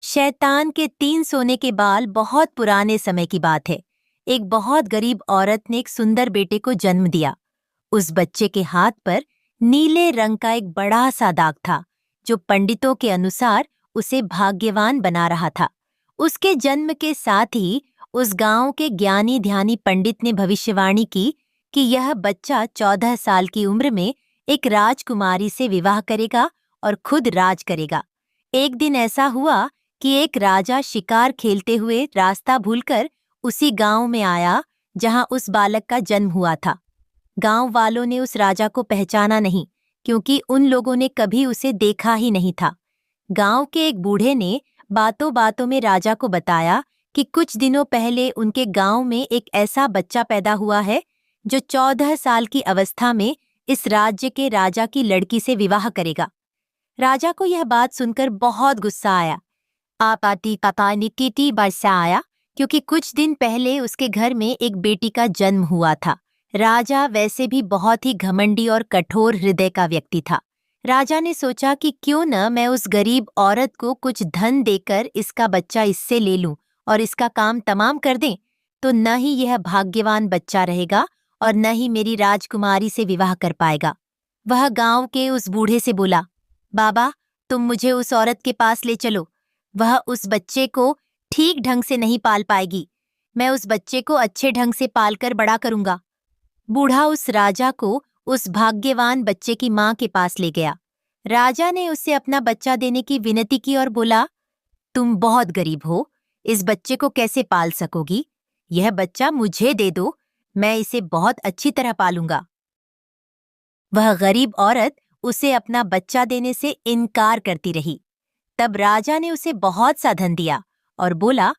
शैतान के 3 सोने के बाल बहुत पुराने समय की बात है। एक बहुत गरीब औरत ने एक सुंदर बेटे को जन्म दिया। उस बच्चे के हाथ पर नीले रंग का एक बड़ा सा दाग था, जो पंडितों के अनुसार उसे भाग्यवान बना रहा था। उसके जन्म के साथ ही उस गांव के ज्ञानी ध्यानी पंडित ने भविष्यवाणी की कि यह बच्चा 14 साल की उम्र में एक राजकुमारी से विवाह करेगा और खुद राज करेगा। एक दिन ऐसा हुआ कि एक राजा शिकार खेलते हुए रास्ता भूलकर उसी गांव में आया जहां उस बालक का जन्म हुआ था। गांव वालों ने उस राजा को पहचाना नहीं, क्योंकि उन लोगों ने कभी उसे देखा ही नहीं था। गांव के एक बूढ़े ने बातों बातों में राजा को बताया कि कुछ दिनों पहले उनके गांव में एक ऐसा बच्चा पैदा हुआ है जो 14 साल की अवस्था में इस राज्य के राजा की लड़की से विवाह करेगा। राजा को यह बात सुनकर बहुत गुस्सा आया। आपाती पापा निकिटी बरसा आया, क्योंकि कुछ दिन पहले उसके घर में एक बेटी का जन्म हुआ था। राजा वैसे भी बहुत ही घमंडी और कठोर हृदय का व्यक्ति था। राजा ने सोचा कि क्यों न मैं उस गरीब औरत को कुछ धन देकर इसका बच्चा इससे ले लूं और इसका काम तमाम कर दें, तो न ही यह भाग्यवान बच्चा रहेगा और न ही मेरी राजकुमारी से विवाह कर पाएगा। वह गांव के उस बूढ़े से बोला, बाबा, तुम मुझे उस औरत के पास ले चलो। वह उस बच्चे को ठीक ढंग से नहीं पाल पाएगी। मैं उस बच्चे को अच्छे ढंग से पालकर बड़ा करूंगा। बूढ़ा उस राजा को उस भाग्यवान बच्चे की मां के पास ले गया। राजा ने उसे अपना बच्चा देने की विनती की और बोला, तुम बहुत गरीब हो, इस बच्चे को कैसे पाल सकोगी? यह बच्चा मुझे दे दो, मैं इसे बहुत अच्छी तरह पालूंगा। वह गरीब औरत उसे अपना बच्चा देने से इनकार करती रही। तब राजा ने उसे बहुत सा धन दिया और बोला,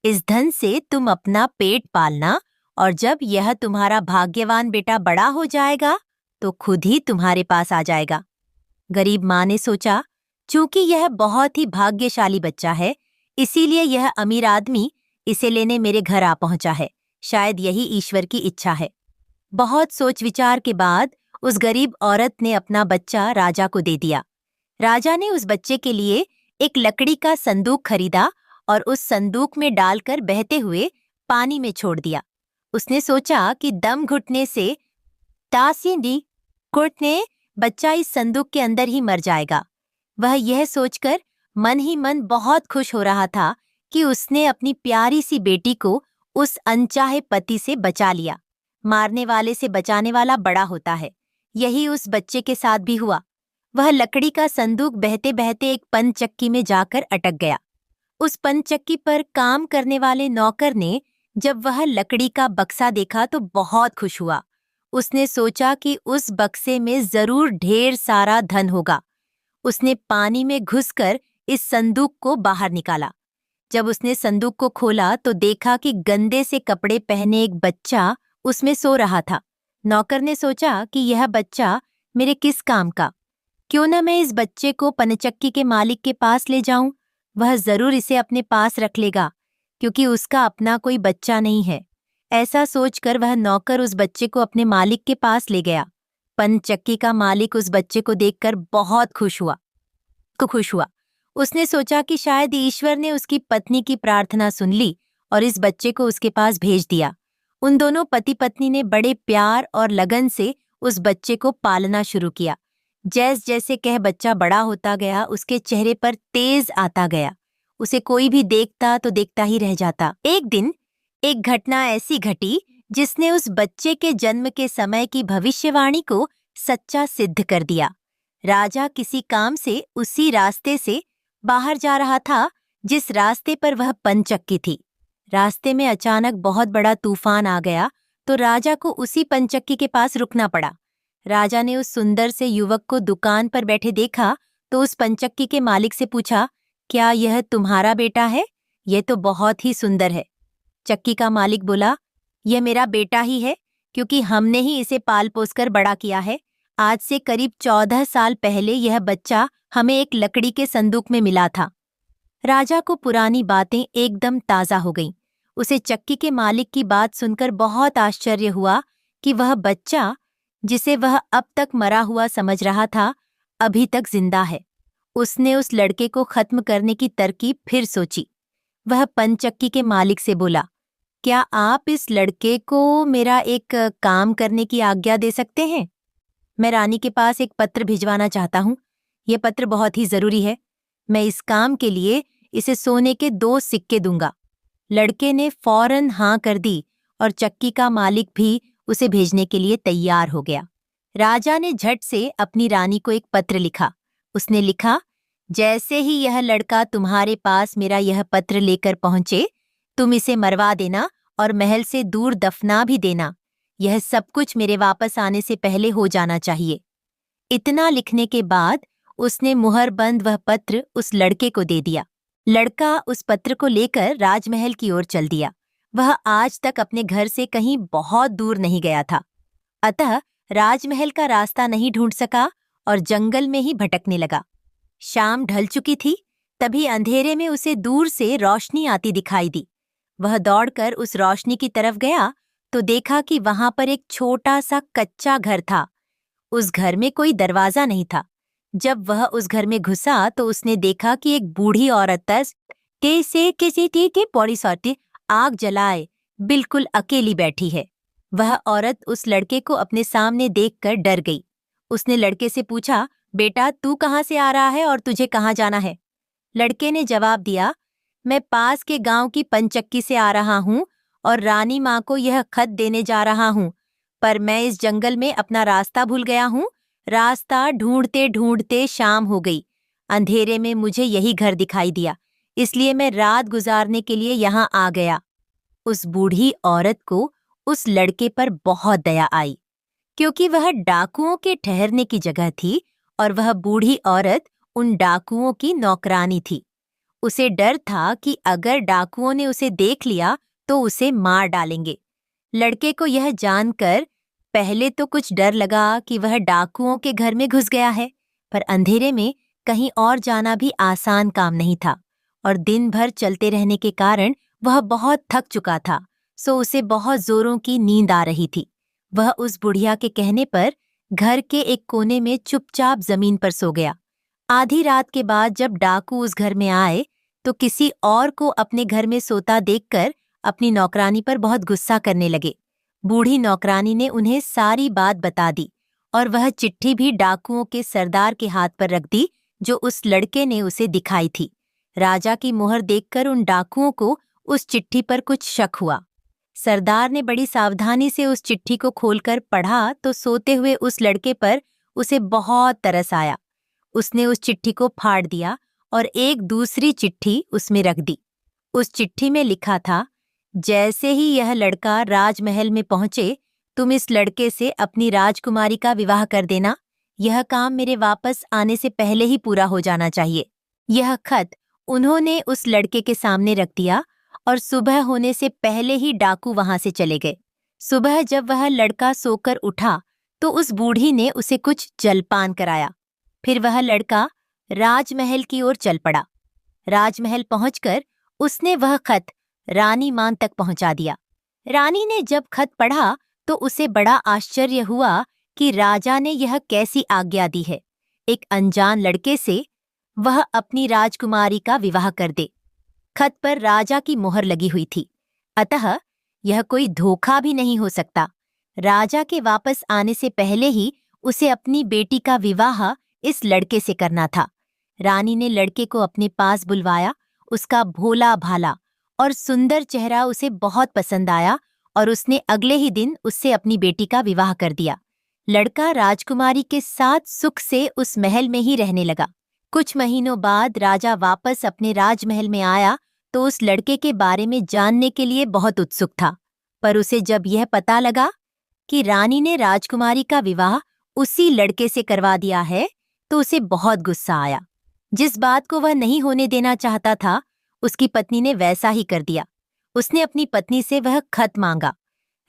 इस धन से तुम अपना पेट पालना, और जब यह तुम्हारा भाग्यवान बेटा बड़ा हो जाएगा तो खुद ही तुम्हारे पास आ जाएगा। गरीब माँ ने सोचा, चूंकि यह बहुत ही भाग्यशाली बच्चा है, इसीलिए यह अमीर आदमी इसे लेने मेरे घर आ पहुंचा है। शायद यही ईश्वर की इच्छा है। बहुत सोच विचार के बाद उस गरीब औरत ने अपना बच्चा राजा को दे दिया। राजा ने उस बच्चे के लिए एक लकड़ी का संदूक खरीदा और उस संदूक में डालकर बहते हुए पानी में छोड़ दिया। उसने सोचा कि दम घुटने से तासीडी घुटने बच्चा इस संदूक के अंदर ही मर जाएगा। वह यह सोचकर मन ही मन बहुत खुश हो रहा था कि उसने अपनी प्यारी सी बेटी को उस अनचाहे पति से बचा लिया। मारने वाले से बचाने वाला बड़ा होता है। यही उस बच्चे के साथ भी हुआ। वह लकड़ी का संदूक बहते बहते एक पनचक्की में जाकर अटक गया। उस पनचक्की पर काम करने वाले नौकर ने जब वह लकड़ी का बक्सा देखा तो बहुत खुश हुआ। उसने सोचा कि उस बक्से में जरूर ढेर सारा धन होगा। उसने पानी में घुसकर इस संदूक को बाहर निकाला। जब उसने संदूक को खोला तो देखा कि गंदे से कपड़े पहने एक बच्चा उसमें सो रहा था। नौकर ने सोचा कि यह बच्चा मेरे किस काम का? क्यों न मैं इस बच्चे को पनचक्की के मालिक के पास ले जाऊं? वह जरूर इसे अपने पास रख लेगा, क्योंकि उसका अपना कोई बच्चा नहीं है। ऐसा सोचकर वह नौकर उस बच्चे को अपने मालिक के पास ले गया। पनचक्की का मालिक उस बच्चे को देखकर बहुत खुश हुआ। उसने सोचा कि शायद ईश्वर ने उसकी पत्नी की प्रार्थना सुन ली और इस बच्चे को उसके पास भेज दिया। उन दोनों पति पत्नी ने बड़े प्यार और लगन से उस बच्चे को पालना शुरू किया। जैसे जैसे कह बच्चा बड़ा होता गया, उसके चेहरे पर तेज आता गया। उसे कोई भी देखता तो देखता ही रह जाता। एक दिन एक घटना ऐसी घटी जिसने उस बच्चे के जन्म के समय की भविष्यवाणी को सच्चा सिद्ध कर दिया। राजा किसी काम से उसी रास्ते से बाहर जा रहा था जिस रास्ते पर वह पनचक्की थी। रास्ते में अचानक बहुत बड़ा तूफान आ गया तो राजा को उसी पनचक्की के पास रुकना पड़ा। राजा ने उस सुंदर से युवक को दुकान पर बैठे देखा तो उस पनचक्की के मालिक से पूछा, क्या यह तुम्हारा बेटा है? यह तो बहुत ही सुंदर है। चक्की का मालिक बोला, यह मेरा बेटा ही है, क्योंकि हमने ही इसे पाल पोस कर बड़ा किया है। आज से करीब 14 साल पहले यह बच्चा हमें एक लकड़ी के संदूक में मिला था। राजा को पुरानी बातें एकदम ताजा हो गईं। उसे चक्की के मालिक की बात सुनकर बहुत आश्चर्य हुआ कि वह बच्चा, जिसे वह अब तक मरा हुआ समझ रहा था, अभी तक जिंदा है। उसने उस लड़के को खत्म करने की तरकीब फिर सोची। वह पनचक्की के मालिक से बोला, क्या आप इस लड़के को मेरा एक काम करने की आज्ञा दे सकते हैं? मैं रानी के पास एक पत्र भिजवाना चाहता हूँ। ये पत्र बहुत ही जरूरी है। मैं इस काम के लिए इसे सोने के 2 सिक्के दूंगा। लड़के ने फौरन हाँ कर दी और चक्की का मालिक भी उसे भेजने के लिए तैयार हो गया। राजा ने झट से अपनी रानी को एक पत्र लिखा। उसने लिखा, जैसे ही यह लड़का तुम्हारे पास मेरा यह पत्र लेकर पहुंचे, तुम इसे मरवा देना और महल से दूर दफना भी देना। यह सब कुछ मेरे वापस आने से पहले हो जाना चाहिए। इतना लिखने के बाद उसने मुहरबंद वह पत्र उस लड़के को दे दिया। लड़का उस पत्र को लेकर राजमहल की ओर चल दिया। वह आज तक अपने घर से कहीं बहुत दूर नहीं गया था, अतः राजमहल का रास्ता नहीं ढूंढ सका और जंगल में ही भटकने लगा। शाम ढल चुकी थी, तभी अंधेरे में उसे दूर से रोशनी आती दिखाई दी। वह दौड़कर उस रोशनी की तरफ गया तो देखा कि वहां पर एक छोटा सा कच्चा घर था। उस घर में कोई दरवाजा नहीं था। जब वह उस घर में घुसा तो उसने देखा कि एक बूढ़ी औरत कैसे किसी के पौड़ी सौटी आग जलाए बिल्कुल अकेली बैठी है। वह औरत उस लड़के को अपने सामने देखकर डर गई। उसने लड़के से पूछा, बेटा तू कहाँ से आ रहा है और तुझे कहाँ जाना है? लड़के ने जवाब दिया, मैं पास के गांव की पंचक्की से आ रहा हूँ और रानी माँ को यह खत देने जा रहा हूँ, पर मैं इस जंगल में अपना रास्ता भूल गया हूँ। रास्ता ढूंढते ढूंढते शाम हो गई। अंधेरे में मुझे यही घर दिखाई दिया, इसलिए मैं रात गुजारने के लिए यहाँ आ गया। उस बूढ़ी औरत को उस लड़के पर बहुत दया आई, क्योंकि वह डाकुओं के ठहरने की जगह थी और वह बूढ़ी औरत उन डाकुओं की नौकरानी थी। उसे डर था कि अगर डाकुओं ने उसे देख लिया तो उसे मार डालेंगे। लड़के को यह जानकर पहले तो कुछ डर लगा कि वह डाकुओं के घर में घुस गया है, पर अंधेरे में कहीं और जाना भी आसान काम नहीं था और दिन भर चलते रहने के कारण वह बहुत थक चुका था, सो उसे बहुत जोरों की नींद आ रही थी। वह उस बुढ़िया के कहने पर घर के एक कोने में चुपचाप जमीन पर सो गया। आधी रात के बाद जब डाकू उस घर में आए तो किसी और को अपने घर में सोता देखकर अपनी नौकरानी पर बहुत गुस्सा करने लगे। बूढ़ी नौकरानी ने उन्हें सारी बात बता दी और वह चिट्ठी भी डाकुओं के सरदार के हाथ पर रख दी जो उस लड़के ने उसे दिखाई थी। राजा की मुहर देखकर उन डाकुओं को उस चिट्ठी पर कुछ शक हुआ। सरदार ने बड़ी सावधानी से उस चिट्ठी को खोलकर पढ़ा तो सोते हुए उस लड़के पर उसे बहुत तरस आया। उसने उस चिट्ठी को फाड़ दिया और एक दूसरी चिट्ठी उसमें रख दी। उस चिट्ठी में लिखा था, जैसे ही यह लड़का राजमहल में पहुंचे, तुम इस लड़के से अपनी राजकुमारी का विवाह कर देना। यह काम मेरे वापस आने से पहले ही पूरा हो जाना चाहिए। यह खत उन्होंने उस लड़के के सामने रख दिया और सुबह होने से पहले ही डाकू वहां से चले गए। सुबह जब वह लड़का सोकर उठा तो उस बूढ़ी ने उसे कुछ जलपान कराया। फिर वह लड़का राजमहल की ओर चल पड़ा। राजमहल पहुंचकर उसने वह खत रानी मान तक पहुंचा दिया। रानी ने जब खत पढ़ा तो उसे बड़ा आश्चर्य हुआ कि राजा ने यह कैसी आज्ञा दी है, एक अनजान लड़के से वह अपनी राजकुमारी का विवाह कर दे। खत पर राजा की मोहर लगी हुई थी, अतः यह कोई धोखा भी नहीं हो सकता। राजा के वापस आने से पहले ही उसे अपनी बेटी का विवाह इस लड़के से करना था। रानी ने लड़के को अपने पास बुलवाया। उसका भोला भाला और सुंदर चेहरा उसे बहुत पसंद आया और उसने अगले ही दिन उससे अपनी बेटी का विवाह कर दिया। लड़का राजकुमारी के साथ सुख से उस महल में ही रहने लगा। कुछ महीनों बाद राजा वापस अपने राजमहल में आया तो उस लड़के के बारे में जानने के लिए बहुत उत्सुक था, पर उसे जब यह पता लगा कि रानी ने राजकुमारी का विवाह उसी लड़के से करवा दिया है तो उसे बहुत गुस्सा आया। जिस बात को वह नहीं होने देना चाहता था, उसकी पत्नी ने वैसा ही कर दिया। उसने अपनी पत्नी से वह खत मांगा।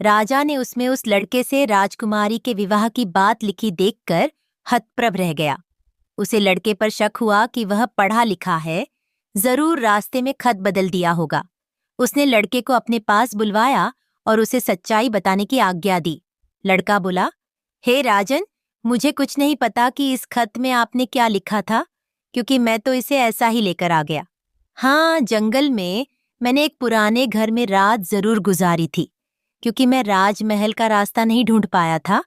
राजा ने उसमें उस लड़के से राजकुमारी के विवाह की बात लिखी देखकर हतप्रभ रह गया। उसे लड़के पर शक हुआ कि वह पढ़ा लिखा है, जरूर रास्ते में खत बदल दिया होगा। उसने लड़के को अपने पास बुलवाया और उसे सच्चाई बताने की आज्ञा दी। लड़का बोला, हे राजन, मुझे कुछ नहीं पता कि इस खत में आपने क्या लिखा था। क्योंकि मैं तो इसे ऐसा ही लेकर आ गया। हाँ, जंगल में मैंने एक पुराने घर में रात जरूर गुजारी थी, क्योंकि मैं राजमहल का रास्ता नहीं ढूंढ पाया था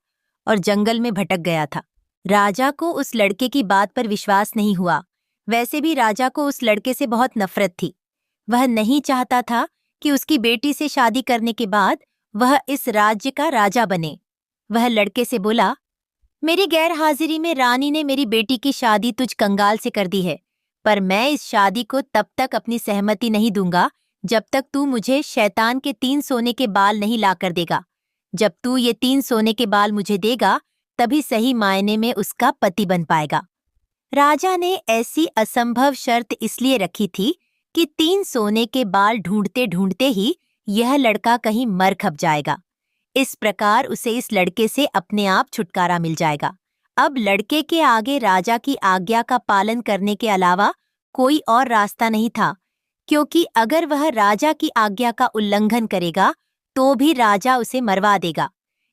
और जंगल में भटक गया था। राजा को उस लड़के की बात पर विश्वास नहीं हुआ। वैसे भी राजा को उस लड़के से बहुत नफरत थी। वह नहीं चाहता था कि उसकी बेटी से शादी करने के बाद वह इस राज्य का राजा बने। वह लड़के से बोला, मेरी गैर हाजिरी में रानी ने मेरी बेटी की शादी तुझ कंगाल से कर दी है, पर मैं इस शादी को तब तक अपनी सहमति नहीं दूंगा जब तक तू मुझे शैतान के 3 सोने के बाल नहीं ला कर देगा। जब तू ये 3 सोने के बाल मुझे देगा, तभी सही मायने में उसका पति बन पाएगा। राजा ने ऐसी असंभव शर्त इसलिए रखी थी कि 3 सोने के बाल ढूंढते ढूंढते ही यह लड़का कहीं मर खप जाएगा। इस प्रकार उसे इस लड़के से अपने आप छुटकारा मिल जाएगा। अब लड़के के आगे राजा की आज्ञा का पालन करने के अलावा कोई और रास्ता नहीं था, क्योंकि अगर वह राजा की आज्ञा का उल्लंघन करेगा तो भी राजा उसे मरवा देगा।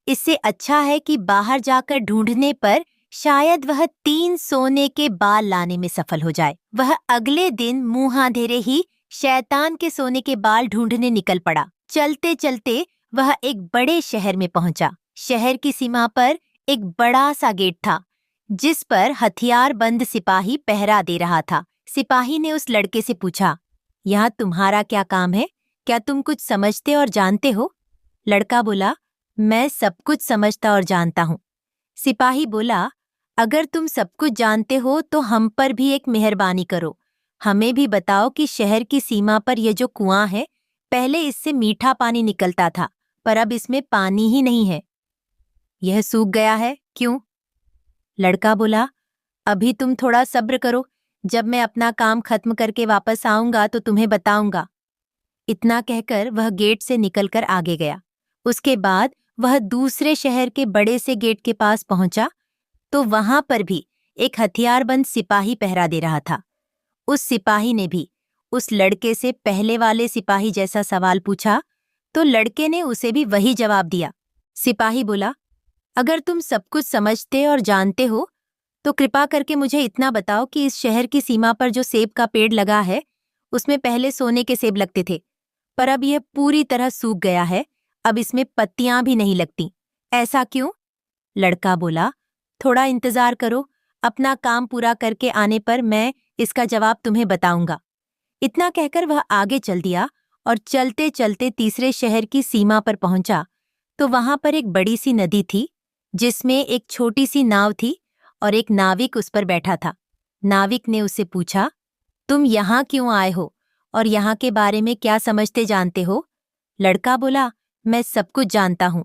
इससे अच्छा है कि बाहर जाकर ढूंढने पर शायद वह 3 सोने के बाल लाने में सफल हो जाए। वह अगले दिन मुंह अंधेरे ही शैतान के सोने के बाल ढूंढने निकल पड़ा। चलते चलते वह एक बड़े शहर में पहुंचा। शहर की सीमा पर एक बड़ा सा गेट था, जिस पर हथियारबंद सिपाही पहरा दे रहा था। सिपाही ने उस लड़के से पूछा, यहाँ तुम्हारा क्या काम है? क्या तुम कुछ समझते और जानते हो? लड़का बोला, मैं सब कुछ समझता और जानता हूँ। सिपाही बोला, अगर तुम सब कुछ जानते हो तो हम पर भी एक मेहरबानी करो। हमें भी बताओ कि शहर की सीमा पर यह जो कुआं है, पहले इससे मीठा पानी निकलता था, पर अब इसमें पानी ही नहीं है। यह सूख गया है, क्यों? लड़का बोला, अभी तुम थोड़ा सब्र करो। जब मैं अपना काम खत्म करके वापस आऊंगा तो तुम्हें बताऊंगा। इतना कहकर वह गेट से निकलकर आगे गया। उसके बाद वह दूसरे शहर के बड़े से गेट के पास पहुंचा तो वहां पर भी एक हथियारबंद सिपाही पहरा दे रहा था। उस सिपाही ने भी उस लड़के से पहले वाले सिपाही जैसा सवाल पूछा तो लड़के ने उसे भी वही जवाब दिया। सिपाही बोला, अगर तुम सब कुछ समझते और जानते हो तो कृपा करके मुझे इतना बताओ कि इस शहर की सीमा पर जो सेब का पेड़ लगा है, उसमें पहले सोने के सेब लगते थे, पर अब यह पूरी तरह सूख गया है। अब इसमें पत्तियां भी नहीं लगती। ऐसा क्यों? लड़का बोला, थोड़ा इंतजार करो, अपना काम पूरा करके आने पर मैं इसका जवाब तुम्हें बताऊंगा। इतना कहकर वह आगे चल दिया और चलते चलते तीसरे शहर की सीमा पर पहुंचा तो वहां पर एक बड़ी सी नदी थी, जिसमें एक छोटी सी नाव थी और एक नाविक उस पर बैठा था। नाविक ने उससे पूछा, तुम यहाँ क्यों आए हो और यहाँ के बारे में क्या समझते जानते हो? लड़का बोला, मैं सब कुछ जानता हूँ।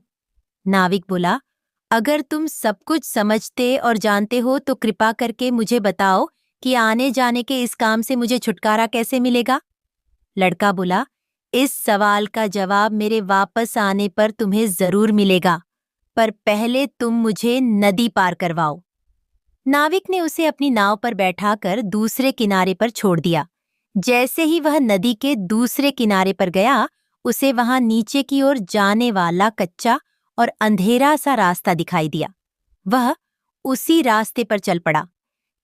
नाविक बोला, अगर तुम सब कुछ समझते और जानते हो तो कृपा करके मुझे बताओ कि आने जाने के इस काम से मुझे छुटकारा कैसे मिलेगा? लड़का बोला, इस सवाल का जवाब मेरे वापस आने पर तुम्हें जरूर मिलेगा, पर पहले तुम मुझे नदी पार करवाओ। नाविक ने उसे अपनी नाव पर बैठाकर दूसरे किनारे पर छोड़ दिया। जैसे ही वह नदी के दूसरे किनारे पर गया, उसे वहां नीचे की ओर जाने वाला कच्चा और अंधेरा सा रास्ता दिखाई दिया। वह उसी रास्ते पर चल पड़ा।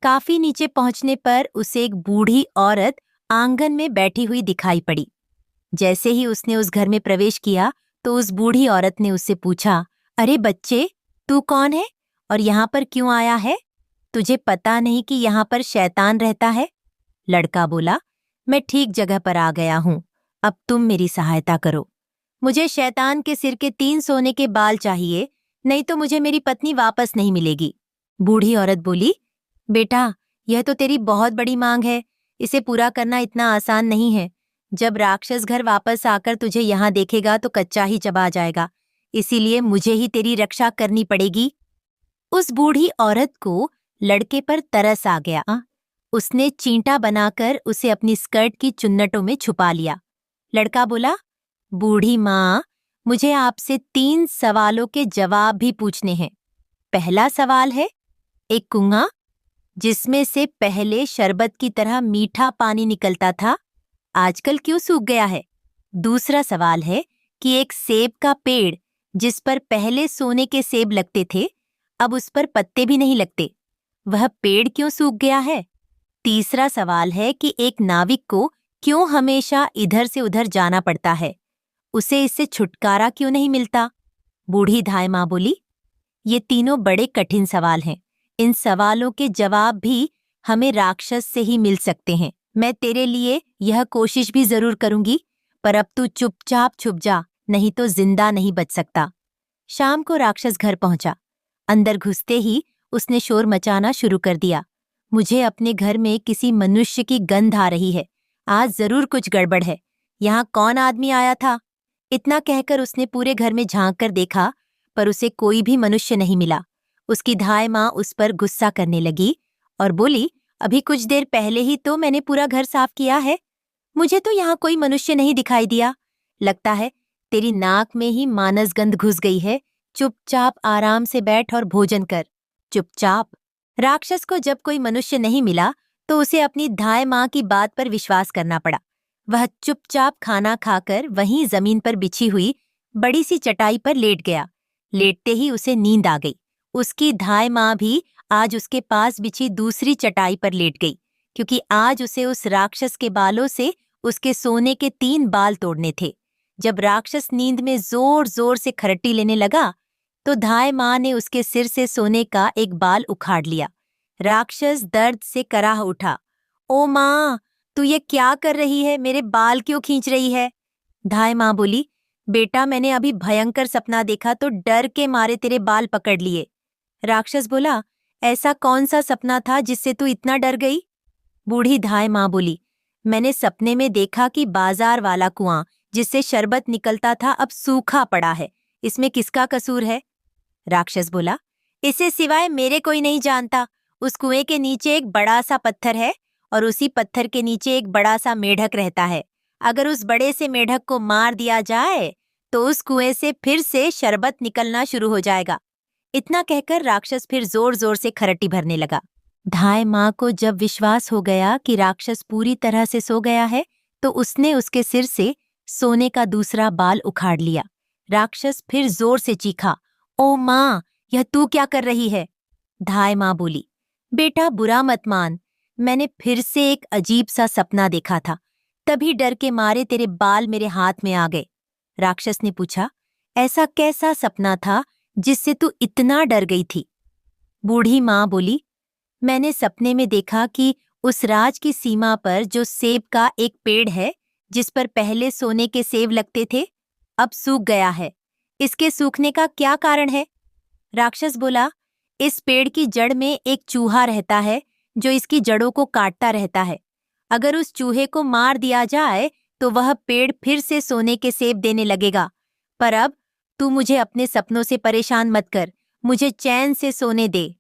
काफी नीचे पहुंचने पर उसे एक बूढ़ी औरत आंगन में बैठी हुई दिखाई पड़ी। जैसे ही उसने उस घर में प्रवेश किया तो उस बूढ़ी औरत ने उससे पूछा, अरे बच्चे, तू कौन है और यहाँ पर क्यों आया है? तुझे पता नहीं कि यहाँ पर शैतान रहता है? लड़का बोला, मैं ठीक जगह पर आ गया हूँ, अब तुम मेरी सहायता करो। मुझे शैतान के सिर के 3 सोने के बाल चाहिए, नहीं तो मुझे मेरी पत्नी वापस नहीं मिलेगी। बूढ़ी औरत बोली, बेटा, यह तो तेरी बहुत बड़ी मांग है, इसे पूरा करना इतना आसान नहीं है। जब राक्षस घर वापस आकर तुझे यहाँ देखेगा तो कच्चा ही चबा जाएगा, इसीलिए मुझे ही तेरी रक्षा करनी पड़ेगी। उस बूढ़ी औरत को लड़के पर तरस आ गया। उसने चींटा बनाकर उसे अपनी स्कर्ट की चुन्नटों में छुपा लिया। लड़का बोला, बूढ़ी माँ, मुझे आपसे 3 सवालों के जवाब भी पूछने हैं। पहला सवाल है, एक कुआं जिसमें से पहले शरबत की तरह मीठा पानी निकलता था, आजकल क्यों सूख गया है? दूसरा सवाल है कि एक सेब का पेड़ जिस पर पहले सोने के सेब लगते थे, अब उस पर पत्ते भी नहीं लगते, वह पेड़ क्यों सूख गया है? तीसरा सवाल है कि एक नाविक को क्यों हमेशा इधर से उधर जाना पड़ता है? उसे इससे छुटकारा क्यों नहीं मिलता? बूढ़ी धाय माँ बोली, ये तीनों बड़े कठिन सवाल हैं। इन सवालों के जवाब भी हमें राक्षस से ही मिल सकते हैं। मैं तेरे लिए यह कोशिश भी जरूर करूंगी, पर अब तू चुपचाप छुप जा, नहीं तो जिंदा नहीं बच सकता। शाम को राक्षस घर पहुंचा। अंदर घुसते ही उसने शोर मचाना शुरू कर दिया। मुझे अपने घर में किसी मनुष्य की गंध आ रही है। आज जरूर कुछ गड़बड़ है। यहाँ कौन आदमी आया था? इतना कहकर उसने पूरे घर में झांक कर देखा, पर उसे कोई भी मनुष्य नहीं मिला। उसकी धाय माँ उस पर गुस्सा करने लगी और बोली, अभी कुछ देर पहले ही तो मैंने पूरा घर साफ किया है। मुझे तो यहाँ कोई मनुष्य नहीं दिखाई दिया। लगता है तेरी नाक में ही मानस गंध घुस गई है। चुपचाप आराम से बैठ और भोजन कर। चुपचाप। राक्षस को जब कोई मनुष्य नहीं मिला तो उसे अपनी धाय माँ की बात पर विश्वास करना पड़ा। वह चुपचाप खाना खाकर वहीं जमीन पर बिछी हुई बड़ी सी चटाई पर लेट गया। लेटते ही उसे नींद आ गई। उसकी धाय माँ भी आज उसके पास बिछी दूसरी चटाई पर लेट गई, क्योंकि आज उसे उस राक्षस के बालों से उसके सोने के 3 बाल तोड़ने थे। जब राक्षस नींद में जोर जोर से खरट्टी लेने लगा तो धाय माँ ने उसके सिर से सोने का एक बाल उखाड़ लिया। राक्षस दर्द से कराह उठा। ओ माँ, तू ये क्या कर रही है? मेरे बाल क्यों खींच रही है? धाय माँ बोली, बेटा मैंने अभी भयंकर सपना देखा तो डर के मारे तेरे बाल पकड़ लिए। राक्षस बोला, ऐसा कौन सा सपना था जिससे तू इतना डर गई? बूढ़ी धाय माँ बोली, मैंने सपने में देखा कि बाजार वाला कुआं जिससे शरबत निकलता था अब सूखा पड़ा है। इसमें किसका कसूर है? राक्षस बोला, इसे सिवाय मेरे कोई नहीं जानता। उस कुएं के नीचे एक बड़ा सा पत्थर है और उसी पत्थर के नीचे एक बड़ा सा मेढक रहता है। अगर उस बड़े से मेढक को मार दिया जाए तो उस कुएं से फिर से शरबत निकलना शुरू हो जाएगा। इतना कहकर राक्षस फिर जोर जोर से खरटी भरने लगा। धाय माँ को जब विश्वास हो गया कि राक्षस पूरी तरह से सो गया है तो उसने उसके सिर से सोने का दूसरा बाल उखाड़ लिया। राक्षस फिर जोर से चीखा, ओ माँ, यह तू क्या कर रही है? धाय माँ बोली, बेटा बुरा मत मान, मैंने फिर से एक अजीब सा सपना देखा था, तभी डर के मारे तेरे बाल मेरे हाथ में आ गए। राक्षस ने पूछा, ऐसा कैसा सपना था जिससे तू इतना डर गई थी? बूढ़ी माँ बोली, मैंने सपने में देखा कि उस राज की सीमा पर जो सेब का एक पेड़ है, जिस पर पहले सोने के सेब लगते थे, अब सूख गया है। इसके सूखने का क्या कारण है? राक्षस बोला, इस पेड़ की जड़ में एक चूहा रहता है जो इसकी जड़ों को काटता रहता है। अगर उस चूहे को मार दिया जाए तो वह पेड़ फिर से सोने के सेब देने लगेगा। पर अब तू मुझे अपने सपनों से परेशान मत कर, मुझे चैन से सोने दे।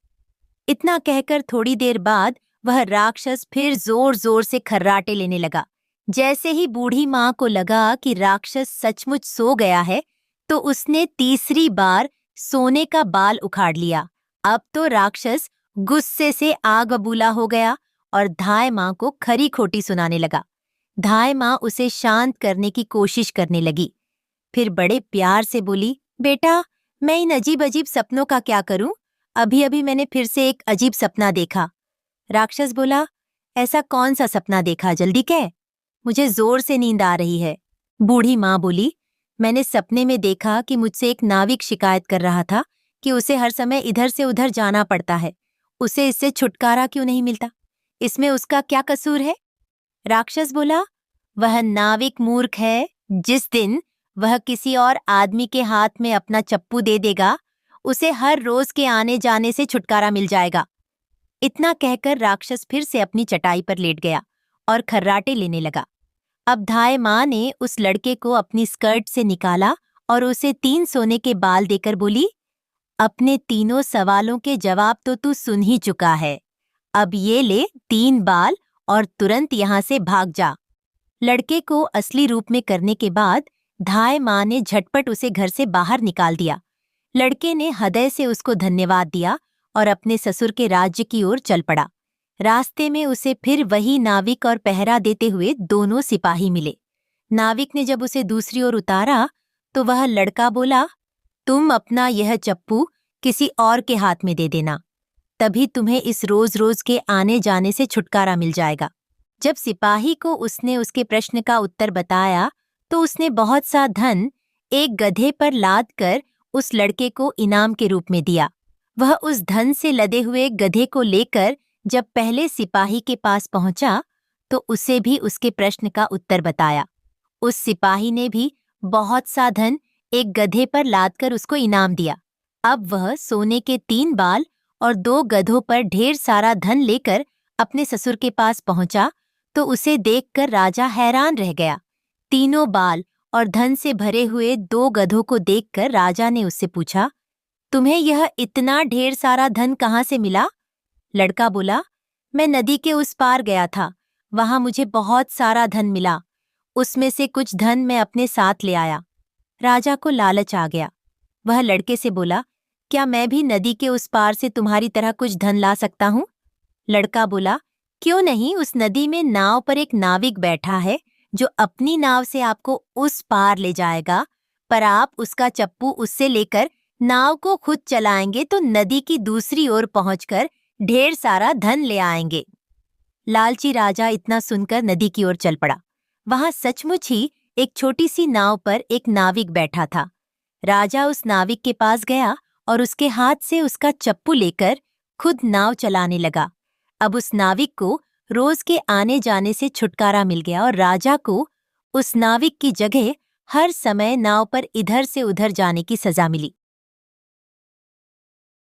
इतना कहकर थोड़ी देर बाद वह राक्षस फिर जोर जोर से खर्राटे लेने लगा। जैसे ही बूढ़ी माँ को लगा कि राक्षस सचमुच सो गया है तो उसने तीसरी बार सोने का बाल उखाड़ लिया। अब तो राक्षस गुस्से से आग बबूला हो गया और धाय माँ को खरी खोटी सुनाने लगा। धाय माँ उसे शांत करने की कोशिश करने लगी। फिर बड़े प्यार से बोली, बेटा मैं इन अजीब अजीब सपनों का क्या करूं? अभी अभी मैंने फिर से एक अजीब सपना देखा। राक्षस बोला, ऐसा कौन सा सपना देखा? जल्दी कह, मुझे जोर से नींद आ रही है। बूढ़ी माँ बोली, मैंने सपने में देखा कि मुझसे एक नाविक शिकायत कर रहा था कि उसे हर समय इधर से उधर जाना पड़ता है। उसे इससे छुटकारा क्यों नहीं मिलता? इसमें उसका क्या कसूर है? राक्षस बोला, वह नाविक मूर्ख है। जिस दिन वह किसी और आदमी के हाथ में अपना चप्पू दे देगा, उसे हर रोज के आने जाने से छुटकारा मिल जाएगा। इतना कहकर राक्षस फिर से अपनी चटाई पर लेट गया और खर्राटे लेने लगा। अब धाय माँ ने उस लड़के को अपनी स्कर्ट से निकाला और उसे 3 सोने के बाल देकर बोली, अपने तीनों सवालों के जवाब तो तू सुन ही चुका है। अब ये ले 3 बाल और तुरंत यहाँ से भाग जा। लड़के को असली रूप में करने के बाद धाय माँ ने झटपट उसे घर से बाहर निकाल दिया। लड़के ने हृदय से उसको धन्यवाद दिया और अपने ससुर के राज्य की ओर चल पड़ा। रास्ते में उसे फिर वही नाविक और पहरा देते हुए दोनों सिपाही मिले। नाविक ने जब उसे दूसरी ओर उतारा तो वह लड़का बोला, तुम अपना यह चप्पू किसी और के हाथ में दे देना। तभी तुम्हें इस रोज रोज के आने जाने से छुटकारा मिल जाएगा। जब सिपाही को उसने उसके प्रश्न का उत्तर बताया तो उसने बहुत सा धन एक गधे पर लाद कर उस लड़के को इनाम के रूप में दिया। वह उस धन से लदे हुए गधे को लेकर जब पहले सिपाही के पास पहुंचा तो उसे भी उसके प्रश्न का उत्तर बताया। उस सिपाही ने भी बहुत सा धन एक गधे पर लादकर उसको इनाम दिया। अब वह सोने के 3 बाल और 2 गधों पर ढेर सारा धन लेकर अपने ससुर के पास पहुंचा तो उसे देखकर राजा हैरान रह गया। तीनों बाल और धन से भरे हुए 2 गधों को देखकर राजा ने उससे पूछा, तुम्हें यह इतना ढेर सारा धन कहाँ से मिला? लड़का बोला, मैं नदी के उस पार गया था, वहां मुझे बहुत सारा धन मिला, उसमें से कुछ धन मैं अपने साथ ले आया। राजा को लालच आ गया। वह लड़के से बोला, क्या मैं भी नदी के उस पार से तुम्हारी तरह कुछ धन ला सकता हूँ? लड़का बोला, क्यों नहीं, उस नदी में नाव पर एक नाविक बैठा है जो अपनी नाव से आपको उस पार ले जाएगा, पर आप उसका चप्पू उससे लेकर नाव को खुद चलाएंगे तो नदी की दूसरी ओर पहुंचकर ढेर सारा धन ले आएंगे। लालची राजा इतना सुनकर नदी की ओर चल पड़ा। वहां सचमुच ही एक छोटी सी नाव पर एक नाविक बैठा था। राजा उस नाविक के पास गया और उसके हाथ से उसका चप्पू लेकर खुद नाव चलाने लगा। अब उस नाविक को रोज के आने जाने से छुटकारा मिल गया और राजा को उस नाविक की जगह हर समय नाव पर इधर से उधर जाने की सजा मिली।